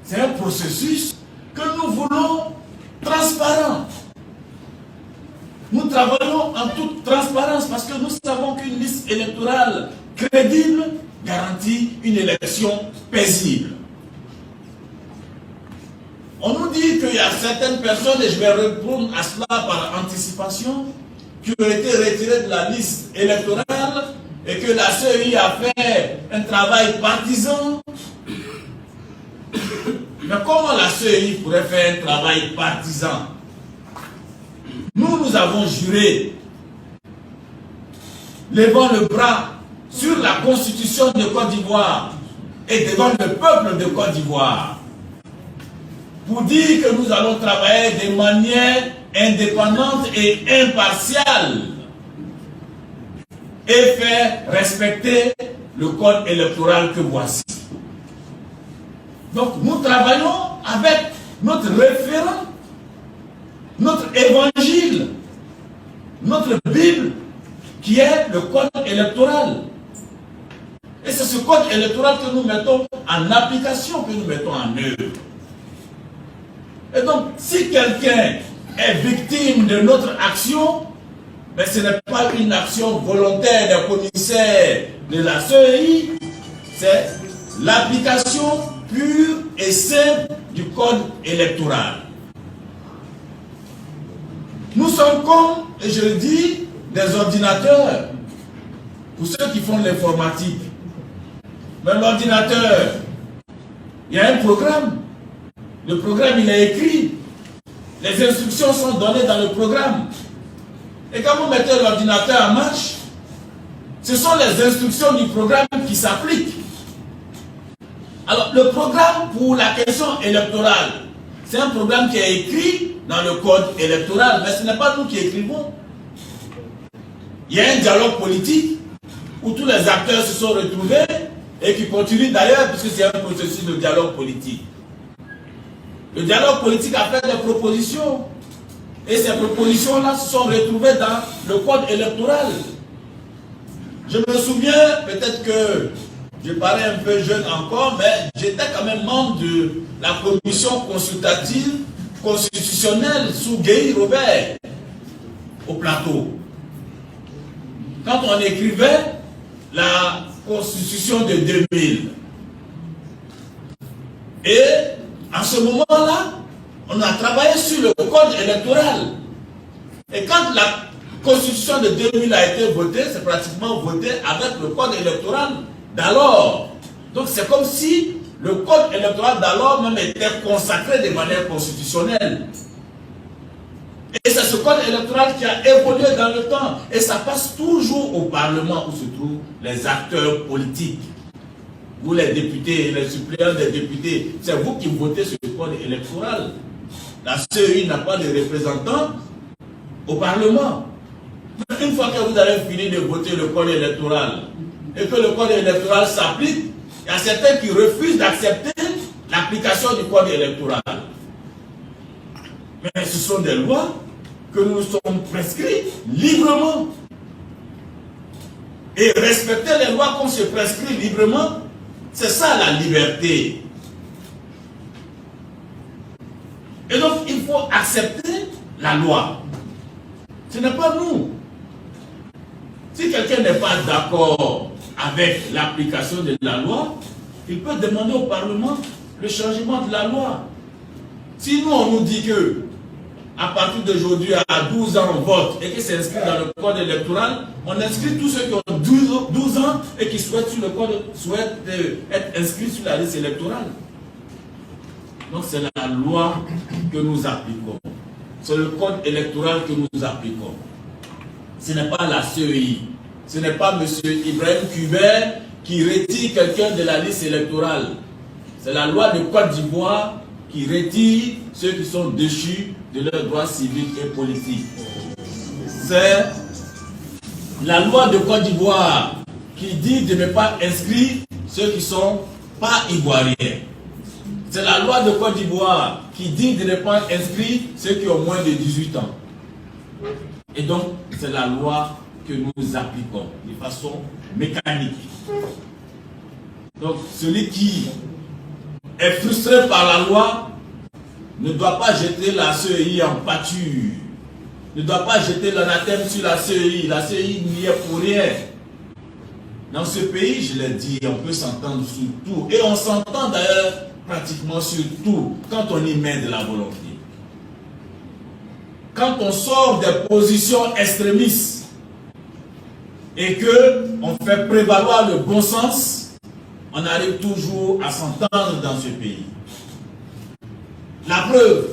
C'est un processus que nous voulons transparent. Nous travaillons en toute transparence parce que nous savons qu'une liste électorale crédible garantit une élection paisible. On nous dit qu'il y a certaines personnes, et je vais répondre à cela par anticipation, qui ont été retirées de la liste électorale et que la CEI a fait un travail partisan. Mais comment la CEI pourrait faire un travail partisan? Nous avons juré, levant le bras sur la constitution de Côte d'Ivoire et devant le peuple de Côte d'Ivoire, pour dire que nous allons travailler de manière indépendante et impartiale et faire respecter le code électoral que voici. Donc nous travaillons avec notre référent, notre évangile, notre Bible, qui est le code électoral. Et c'est ce code électoral que nous mettons en application, que nous mettons en œuvre. Et donc, si quelqu'un est victime de notre action, mais ce n'est pas une action volontaire des commissaires de la CEI, c'est l'application pure et simple du code électoral. Nous sommes comme, et je le dis, des ordinateurs, pour ceux qui font l'informatique. Mais l'ordinateur, il y a un programme. Le programme, il est écrit. Les instructions sont données dans le programme. Et quand vous mettez l'ordinateur en marche, ce sont les instructions du programme qui s'appliquent. Alors, le programme pour la question électorale, c'est un programme qui est écrit dans le code électoral, mais ce n'est pas nous qui écrivons. Il y a un dialogue politique où tous les acteurs se sont retrouvés et qui continue d'ailleurs, puisque c'est un processus de dialogue politique. Le dialogue politique a fait des propositions. Et ces propositions-là se sont retrouvées dans le code électoral. Je me souviens, peut-être que je parais un peu jeune encore, mais j'étais quand même membre de la commission consultative constitutionnelle sous Guy Robert au plateau. Quand on écrivait la constitution de 2000. Et en ce moment-là, on a travaillé sur le code électoral. Et quand la constitution de 2000 a été votée, c'est pratiquement voté avec le code électoral d'alors. Donc c'est comme si le code électoral d'alors même était consacré de manière constitutionnelle. Et c'est ce code électoral qui a évolué dans le temps. Et ça passe toujours au Parlement où se trouvent les acteurs politiques. Vous les députés, les suppléants des députés, c'est vous qui votez sur le code électoral. La CEI n'a pas de représentants au Parlement. Une fois que vous avez fini de voter le code électoral et que le code électoral s'applique, il y a certains qui refusent d'accepter l'application du code électoral. Mais ce sont des lois que nous sommes prescrits librement. Et respecter les lois qu'on se prescrit librement, c'est ça la liberté. Et donc il faut accepter la loi. Ce n'est pas nous. Si quelqu'un n'est pas d'accord avec l'application de la loi, il peut demander au Parlement le changement de la loi. Si nous on nous dit que à partir d'aujourd'hui à 12 ans on vote et que c'est inscrit dans le code électoral, on inscrit tous ceux qui ont 12 ans et qui souhaitent être inscrits sur la liste électorale. Donc c'est la loi que nous appliquons. C'est le code électoral que nous appliquons. Ce n'est pas la CEI. Ce n'est pas M. Ibrahim Kubert qui retire quelqu'un de la liste électorale. C'est la loi de Côte d'Ivoire qui retire ceux qui sont déchus de leurs droits civiques et politiques. C'est la loi de Côte d'Ivoire qui dit de ne pas inscrire ceux qui ne sont pas ivoiriens. C'est la loi de Côte d'Ivoire qui dit de ne pas inscrire ceux qui ont moins de 18 ans. Et donc, c'est la loi que nous appliquons de façon mécanique. Donc, celui qui est frustré par la loi ne doit pas jeter la CEI en pâture, ne doit pas jeter l'anathème sur la CEI. La CEI n'y est pour rien. Dans ce pays, je l'ai dit, on peut s'entendre sur tout. Et on s'entend d'ailleurs pratiquement sur tout quand on y met de la volonté. Quand on sort des positions extrémistes et qu'on fait prévaloir le bon sens, on arrive toujours à s'entendre dans ce pays. La preuve,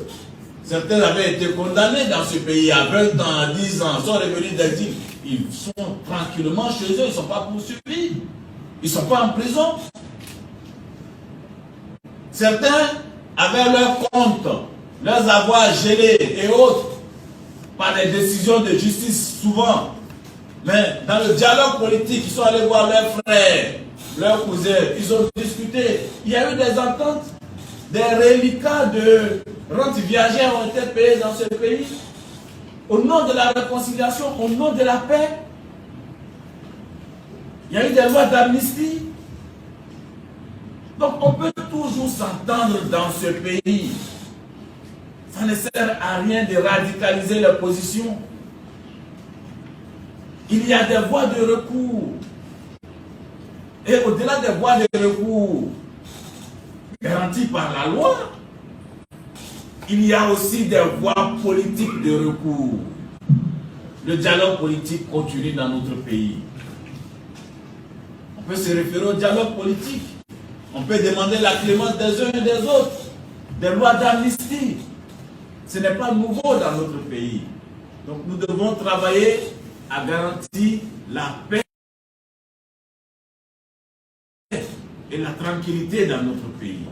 certains avaient été condamnés dans ce pays à 20 ans, à 10 ans, sont revenus d'exil. Ils sont tranquillement chez eux, ils ne sont pas poursuivis, ils ne sont pas en prison. Certains avaient leurs comptes, leurs avoirs gelés et autres, par des décisions de justice souvent. Mais dans le dialogue politique, ils sont allés voir leurs frères, leurs cousins, ils ont discuté. Il y a eu des ententes, des reliquats de rentes viagères ont été payés dans ce pays. Au nom de la réconciliation, au nom de la paix. Il y a eu des lois d'amnistie. Donc on peut toujours s'entendre dans ce pays. Ça ne sert à rien de radicaliser les positions. Il y a des voies de recours. Et au-delà des voies de recours garanties par la loi, il y a aussi des voies politiques de recours. Le dialogue politique continue dans notre pays. On peut se référer au dialogue politique. On peut demander la clémence des uns et des autres. Des lois d'amnistie. Ce n'est pas nouveau dans notre pays. Donc nous devons travailler à garantir la paix et la tranquillité dans notre pays.